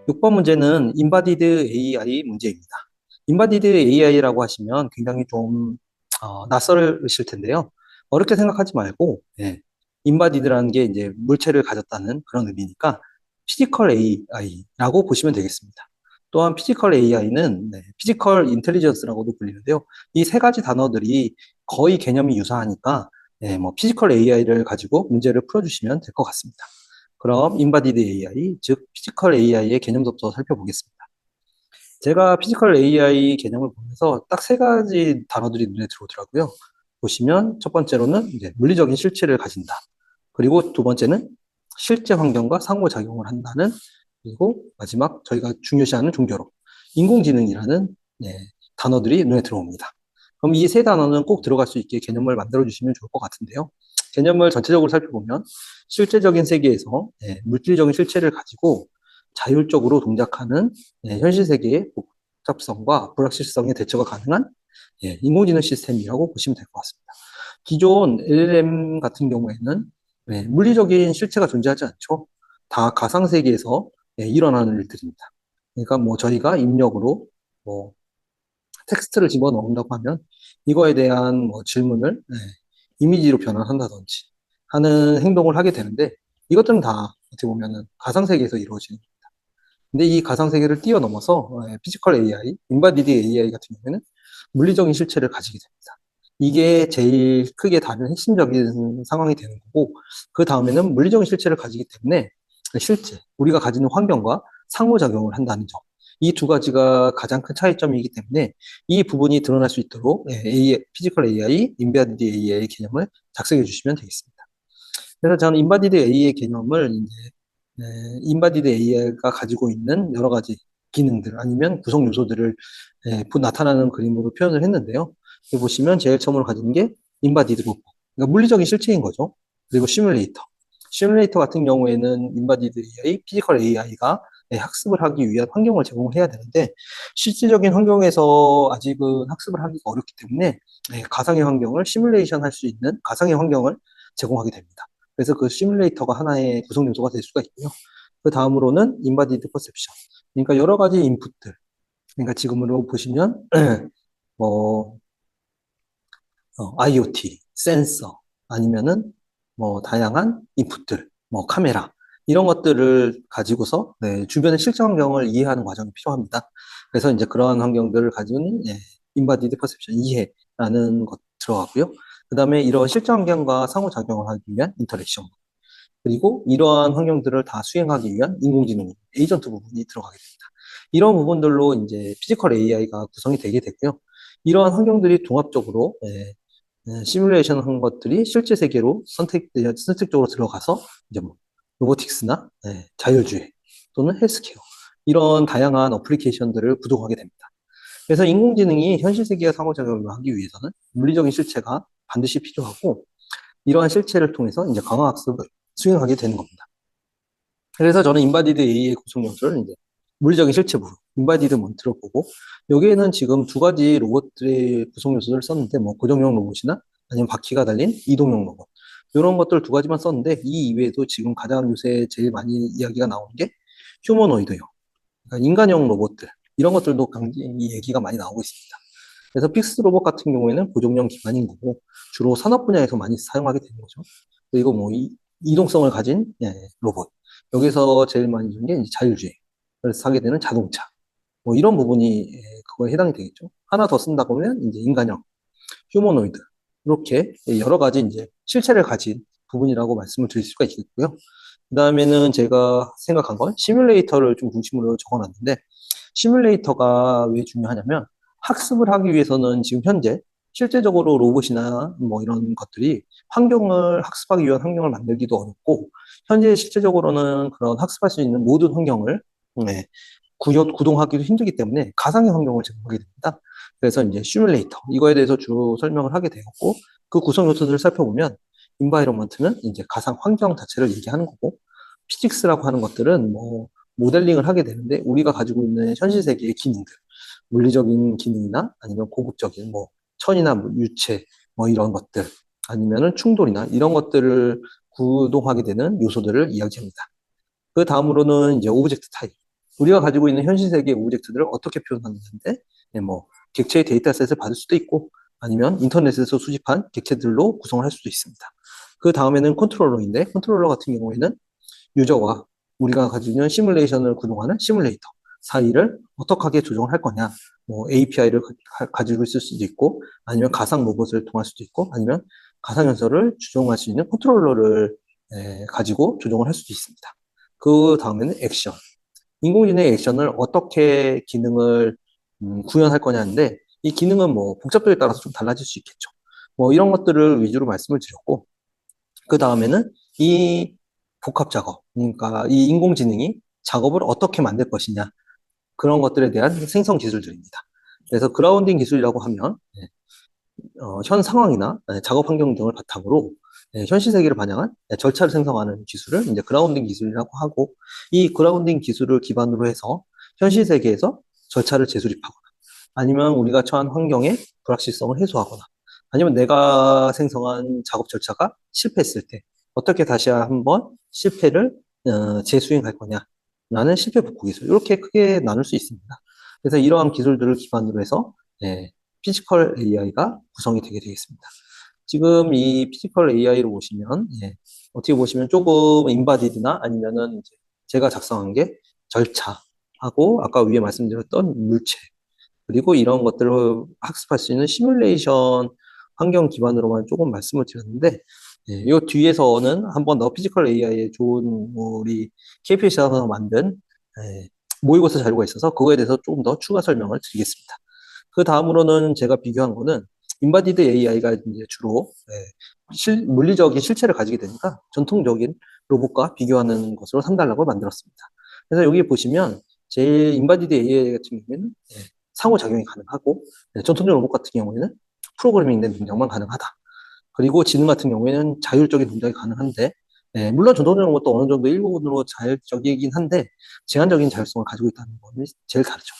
6번 문제는 인바디드 AI 문제입니다. 인바디드 AI라고 하시면 굉장히 좀 낯설으실 텐데요. 어렵게 생각하지 말고 인바디드라는 게 이제 물체를 가졌다는 그런 의미니까 피지컬 AI라고 보시면 되겠습니다. 또한 피지컬 AI는 피지컬 인텔리전스라고도 불리는데요. 이 세 가지 단어들이 거의 개념이 유사하니까 뭐 피지컬 AI를 가지고 문제를 풀어주시면 될 것 같습니다. 그럼 인바디드 AI, 즉 피지컬 AI의 개념부터 살펴보겠습니다. 제가 피지컬 AI 개념을 보면서 딱 세 가지 단어들이 눈에 들어오더라고요. 보시면 첫 번째로는 이제 물리적인 실체를 가진다. 그리고 두 번째는 실제 환경과 상호작용을 한다는, 그리고 마지막 저희가 중요시하는 종교로 인공지능이라는 단어들이 눈에 들어옵니다. 그럼 이 세 단어는 꼭 들어갈 수 있게 개념을 만들어 주시면 좋을 것 같은데요. 개념을 전체적으로 살펴보면 실제적인 세계에서 물질적인 실체를 가지고 자율적으로 동작하는 현실 세계의 복잡성과 불확실성에 대처가 가능한 인공지능 시스템이라고 보시면 될 것 같습니다. 기존 LLM 같은 경우에는 물리적인 실체가 존재하지 않죠. 다 가상 세계에서 일어나는 일들입니다. 그러니까 뭐 저희가 입력으로 뭐 텍스트를 집어넣는다고 하면 이거에 대한 뭐 질문을 이미지로 변환한다든지 하는 행동을 하게 되는데, 이것들은 다 어떻게 보면은 가상 세계에서 이루어지는. 근데 이 가상 세계를 뛰어넘어서 피지컬 AI, 인바디드 AI 같은 경우에는 물리적인 실체를 가지게 됩니다. 이게 제일 크게 다른 핵심적인 상황이 되는 거고, 그 다음에는 물리적인 실체를 가지기 때문에 실제 우리가 가지는 환경과 상호작용을 한다는 점. 이 두 가지가 가장 큰 차이점이기 때문에 이 부분이 드러날 수 있도록 피지컬 AI, 인바디드 AI의 개념을 작성해 주시면 되겠습니다. 그래서 저는 인바디드 AI의 개념을 이제 인바디드 AI가 가지고 있는 여러 가지 기능들 아니면 구성 요소들을 나타나는 그림으로 표현을 했는데요. 여기 보시면 제일 처음으로 가지는 게 인바디드 로봇, 그러니까 물리적인 실체인 거죠. 그리고 시뮬레이터. 시뮬레이터 같은 경우에는 인바디드 AI, 피지컬 AI가 학습을 하기 위한 환경을 제공해야 되는데, 실질적인 환경에서 아직은 학습을 하기가 어렵기 때문에 가상의 환경을 시뮬레이션 할 수 있는 가상의 환경을 제공하게 됩니다. 그래서 그 시뮬레이터가 하나의 구성 요소가 될 수가 있고요. 그 다음으로는 인바디드 퍼셉션. 그러니까 여러 가지 인풋들. 그러니까 지금으로 보시면 뭐 IoT, 센서 아니면은 뭐 다양한 인풋들, 뭐 카메라 이런 것들을 가지고서 주변의 실제 환경을 이해하는 과정이 필요합니다. 그래서 이제 그러한 환경들을 가지고는 인바디드 퍼셉션 이해라는 것 들어가고요. 그 다음에 이런 실제 환경과 상호작용을 하기 위한 인터랙션, 그리고 이러한 환경들을 다 수행하기 위한 인공지능, 에이전트 부분이 들어가게 됩니다. 이런 부분들로 이제 피지컬 AI가 구성이 되게 되고요. 이러한 환경들이 종합적으로 시뮬레이션 한 것들이 실제 세계로 선택적으로 들어가서 이제 뭐 로보틱스나 자율주행 또는 헬스케어 이런 다양한 어플리케이션들을 구동하게 됩니다. 그래서 인공지능이 현실 세계와 상호작용을 하기 위해서는 물리적인 실체가 반드시 필요하고, 이러한 실체를 통해서 이제 강화학습을 수행하게 되는 겁니다. 그래서 저는 인바디드 A의 구성 요소를 이제 물리적인 실체 부분, 인바디드 몬트를 보고, 여기에는 지금 두 가지 로봇들의 구성 요소를 썼는데, 뭐 고정형 로봇이나 아니면 바퀴가 달린 이동형 로봇, 이런 것들 두 가지만 썼는데, 이 이외에도 지금 가장 요새 제일 많이 이야기가 나오는 게 휴머노이드형, 그러니까 인간형 로봇들, 이런 것들도 이 얘기가 많이 나오고 있습니다. 그래서 픽스 로봇 같은 경우에는 고정형 기반인 거고, 주로 산업 분야에서 많이 사용하게 되는 거죠. 그리고 뭐 이동성을 가진 로봇, 여기서 제일 많이 주는 게 이제 자율주행, 그래서 사게 되는 자동차, 뭐 이런 부분이 그거에 해당이 되겠죠. 하나 더 쓴다 보면 이제 인간형, 휴머노이드, 이렇게 여러 가지 이제 실체를 가진 부분이라고 말씀을 드릴 수가 있겠고요. 그 다음에는 제가 생각한 건 시뮬레이터를 좀 중심으로 적어놨는데, 시뮬레이터가 왜 중요하냐면 학습을 하기 위해서는 지금 현재 실제적으로 로봇이나 뭐 이런 것들이 환경을 학습하기 위한 환경을 만들기도 어렵고, 현재 실제적으로는 그런 학습할 수 있는 모든 환경을 네, 구동하기도 힘들기 때문에 가상의 환경을 제공하게 됩니다. 그래서 이제 시뮬레이터 이거에 대해서 주로 설명을 하게 되었고, 그 구성 요소들을 살펴보면 인바이러먼트는 이제 가상 환경 자체를 얘기하는 거고, 피직스라고 하는 것들은 뭐 모델링을 하게 되는데 우리가 가지고 있는 현실 세계의 기능들, 물리적인 기능이나 아니면 고급적인 뭐 천이나 뭐 유체 뭐 이런 것들 아니면은 충돌이나 이런 것들을 구동하게 되는 요소들을 이야기합니다. 그 다음으로는 이제 오브젝트 타입. 우리가 가지고 있는 현실 세계 오브젝트들을 어떻게 표현하는데, 뭐 객체의 데이터셋을 받을 수도 있고, 아니면 인터넷에서 수집한 객체들로 구성을 할 수도 있습니다. 그 다음에는 컨트롤러인데, 컨트롤러 같은 경우에는 유저와 우리가 가지고 있는 시뮬레이션을 구동하는 시뮬레이터 사이를 어떻게 조정을 할 거냐. 뭐 API를 가지고 있을 수도 있고, 아니면 가상 로봇을 통할 수도 있고, 아니면 가상현실을 조정할 수 있는 컨트롤러를 가지고 조정을 할 수도 있습니다. 그 다음에는 액션. 인공지능의 액션을 어떻게 기능을 구현할 거냐인데, 이 기능은 뭐 복잡도에 따라서 좀 달라질 수 있겠죠. 뭐 이런 것들을 위주로 말씀을 드렸고, 그 다음에는 이 복합 작업, 그러니까 이 인공지능이 작업을 어떻게 만들 것이냐, 그런 것들에 대한 생성 기술들입니다. 그래서 그라운딩 기술이라고 하면 현 상황이나 작업 환경 등을 바탕으로 현실 세계를 반영한 절차를 생성하는 기술을 이제 그라운딩 기술이라고 하고, 이 그라운딩 기술을 기반으로 해서 현실 세계에서 절차를 재수립하거나, 아니면 우리가 처한 환경의 불확실성을 해소하거나, 아니면 내가 생성한 작업 절차가 실패했을 때 어떻게 다시 한번 실패를 재수행할 거냐라는 실패 복구 기술, 이렇게 크게 나눌 수 있습니다. 그래서 이러한 기술들을 기반으로 해서 피지컬 AI가 구성이 되게 되겠습니다. 지금 이 피지컬 AI로 보시면 어떻게 보시면 조금 인바디드나 아니면은 이제 제가 작성한 게 절차하고 아까 위에 말씀드렸던 물체, 그리고 이런 것들을 학습할 수 있는 시뮬레이션 환경 기반으로만 조금 말씀을 드렸는데, 이 뒤에서는 한 번 더 피지컬 AI의 좋은 우리 KPC에서 만든 모의고사 자료가 있어서 그거에 대해서 조금 더 추가 설명을 드리겠습니다. 그 다음으로는 제가 비교한 거는 인바디드 AI가 이제 주로 물리적인 실체를 가지게 되니까 전통적인 로봇과 비교하는 것으로 3단락을 만들었습니다. 그래서 여기 보시면 제일 인바디드 AI 같은 경우에는 상호작용이 가능하고, 전통적 로봇 같은 경우에는 프로그래밍 된 동작만 가능하다. 그리고 지능 같은 경우에는 자율적인 동작이 가능한데, 물론 전통적 로봇도 어느 정도 일부분으로 자율적이긴 한데 제한적인 자율성을 가지고 있다는 점이 제일 다르죠.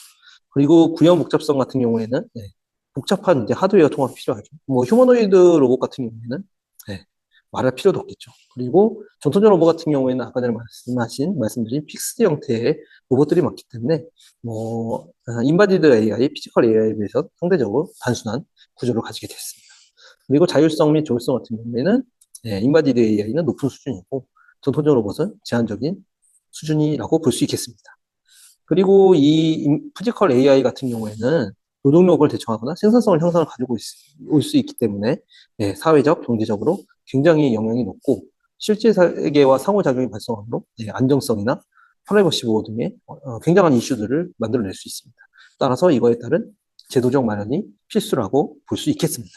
그리고 구현 복잡성 같은 경우에는 복잡한 이제 하드웨어 통합이 필요하죠. 뭐 휴머노이드 로봇 같은 경우에는 말할 필요도 없겠죠. 그리고 전통적 로봇 같은 경우에는 아까 전에 말씀드린 픽스 형태의 로봇들이 많기 때문에 뭐 인바디드 AI, 피지컬 AI에 비해서 상대적으로 단순한 구조를 가지게 됐습니다. 그리고 자율성 및 조율성 같은 경우에는 인바디드 AI는 높은 수준이고 전통적 로봇은 제한적인 수준이라고 볼 수 있겠습니다. 그리고 이 피지컬 AI 같은 경우에는 노동력을 대처하거나 생산성을 향상을 가지고 올 수 있기 때문에 사회적, 경제적으로 굉장히 영향이 높고, 실제 세계와 상호작용이 발생함으로 안정성이나 프라이버시 보호 등의 굉장한 이슈들을 만들어낼 수 있습니다. 따라서 이거에 따른 제도적 마련이 필수라고 볼 수 있겠습니다.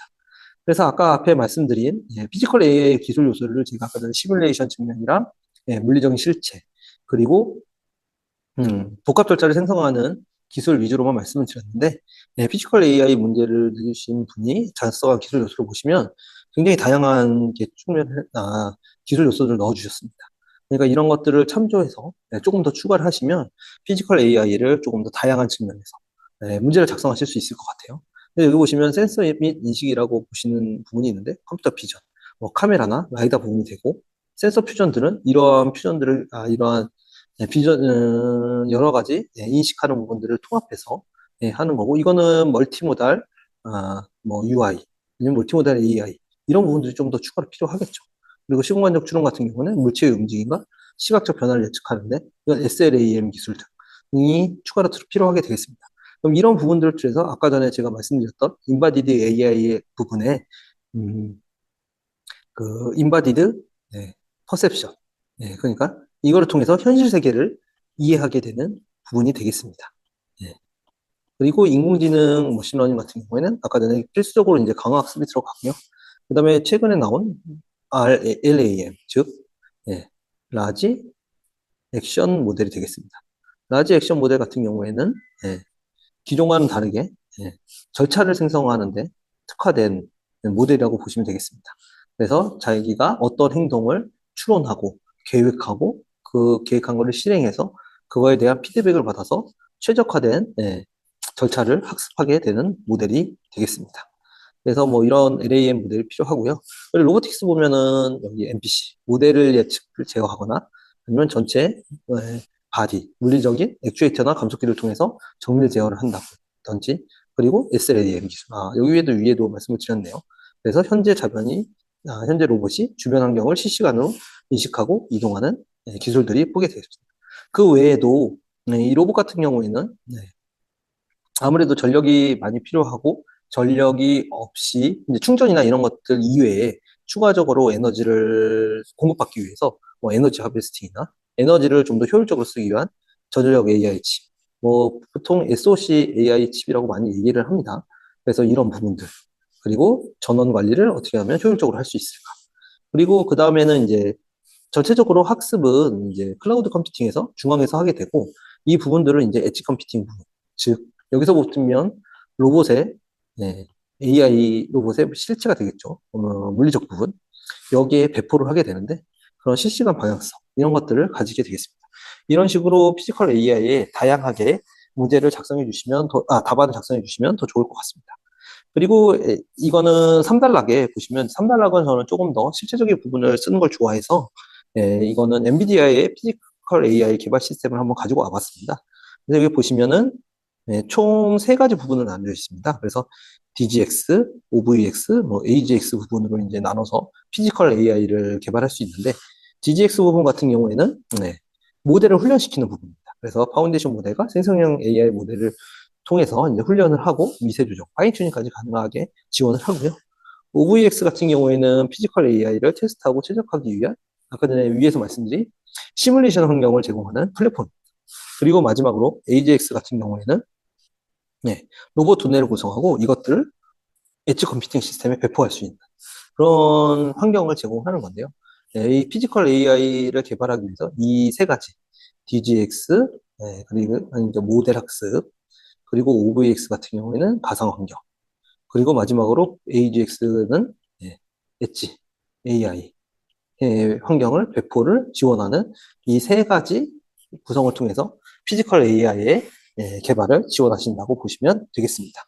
그래서 아까 앞에 말씀드린 피지컬 AI 기술 요소를 제가 아까 전에 시뮬레이션 측면이랑 물리적인 실체, 그리고 복합 절차를 생성하는 기술 위주로만 말씀을 드렸는데, 피지컬 AI 문제를 내주신 분이 작성한 기술 요소를 보시면 굉장히 다양한 기술 요소들을 넣어주셨습니다. 그러니까 이런 것들을 참조해서 조금 더 추가를 하시면 피지컬 AI를 조금 더 다양한 측면에서 문제를 작성하실 수 있을 것 같아요. 여기 보시면 센서 및 인식이라고 보시는 부분이 있는데, 컴퓨터 비전, 뭐 카메라나 라이다 부분이 되고, 센서 퓨전들은 이러한 퓨전들을, 이러한 비전, 여러 가지 인식하는 부분들을 통합해서 하는 거고, 이거는 멀티모달, 뭐 UI, 아니면 멀티모달 AI, 이런 부분들이 좀 더 추가로 필요하겠죠. 그리고 시공간적 추론 같은 경우는 물체의 움직임과 시각적 변화를 예측하는데, 이건 SLAM 기술 등이 추가로 필요하게 되겠습니다. 그럼 이런 부분들을 통해서 아까 전에 제가 말씀드렸던 인바디드 AI의 부분에, 음, 그 인바디드 퍼셉션, 그러니까 이거를 통해서 현실 세계를 이해하게 되는 부분이 되겠습니다. 예. 그리고 인공지능 머신러닝 같은 경우에는 아까 전에 필수적으로 이제 강화학습이 들어가고요. 그 다음에 최근에 나온 LAM, 즉 라지 액션 모델이 되겠습니다. 라지 액션 모델 같은 경우에는 기존과는 다르게 절차를 생성하는데 특화된 모델이라고 보시면 되겠습니다. 그래서 자기가 어떤 행동을 추론하고 계획하고 그 계획한 것을 실행해서 그거에 대한 피드백을 받아서 최적화된 절차를 학습하게 되는 모델이 되겠습니다. 그래서 뭐 이런 LAM 모델이 필요하고요. 그리고 로보틱스 보면은 여기 NPC 모델을 예측을 제어하거나 아니면 전체 바디, 물리적인 액추에이터나 감속기를 통해서 정밀 제어를 한다든지, 그리고 SLAM 기술. 여기 위에도 말씀을 드렸네요. 그래서 현재 로봇이 주변 환경을 실시간으로 인식하고 이동하는 기술들이 보게 되겠습니다. 그 외에도 이 로봇 같은 경우에는 아무래도 전력이 많이 필요하고 전력이 없이 이제 충전이나 이런 것들 이외에 추가적으로 에너지를 공급받기 위해서 뭐 에너지 하베스팅이나 에너지를 좀 더 효율적으로 쓰기 위한 저전력 AI 칩, 뭐 보통 SoC AI 칩이라고 많이 얘기를 합니다. 그래서 이런 부분들 그리고 전원 관리를 어떻게 하면 효율적으로 할 수 있을까? 그리고 그 다음에는 이제 전체적으로 학습은 이제 클라우드 컴퓨팅에서 중앙에서 하게 되고 이 부분들은 이제 엣지 컴퓨팅 부분, 즉 여기서 보면 로봇의 AI 로봇의 실체가 되겠죠. 물리적 부분 여기에 배포를 하게 되는데 그런 실시간 방향성 이런 것들을 가지게 되겠습니다. 이런 식으로 피지컬 AI에 다양하게 문제를 작성해 주시면 답안을 작성해 주시면 더 좋을 것 같습니다. 그리고 이거는 3단락에 보시면 3단락은 저는 조금 더 실체적인 부분을 쓰는 걸 좋아해서 이거는 엔비디아의 피지컬 AI 개발 시스템을 한번 가지고 와봤습니다. 그래서 여기 보시면은 총 세 가지 부분을 나뉘어 있습니다. 그래서 DGX, OVX, 뭐 AGX 부분으로 이제 나눠서 피지컬 AI를 개발할 수 있는데 DGX 부분 같은 경우에는 모델을 훈련시키는 부분입니다. 그래서 파운데이션 모델과 생성형 AI 모델을 통해서 이제 훈련을 하고 미세 조정, 파인 튜닝까지 가능하게 지원을 하고요. OVX 같은 경우에는 피지컬 AI를 테스트하고 최적화하기 위한 아까 전에 위에서 말씀드린 시뮬레이션 환경을 제공하는 플랫폼. 그리고 마지막으로 AGX 같은 경우에는 로봇 두뇌를 구성하고 이것들을 엣지 컴퓨팅 시스템에 배포할 수 있는 그런 환경을 제공하는 건데요. 이 피지컬 AI를 개발하기 위해서 이 세 가지 DGX 그리고 이제 모델 학습 그리고 OVX 같은 경우에는 가상 환경 그리고 마지막으로 AGX는 엣지 AI 환경을 배포를 지원하는 이 세 가지 구성을 통해서 피지컬 AI의 개발을 지원하신다고 보시면 되겠습니다.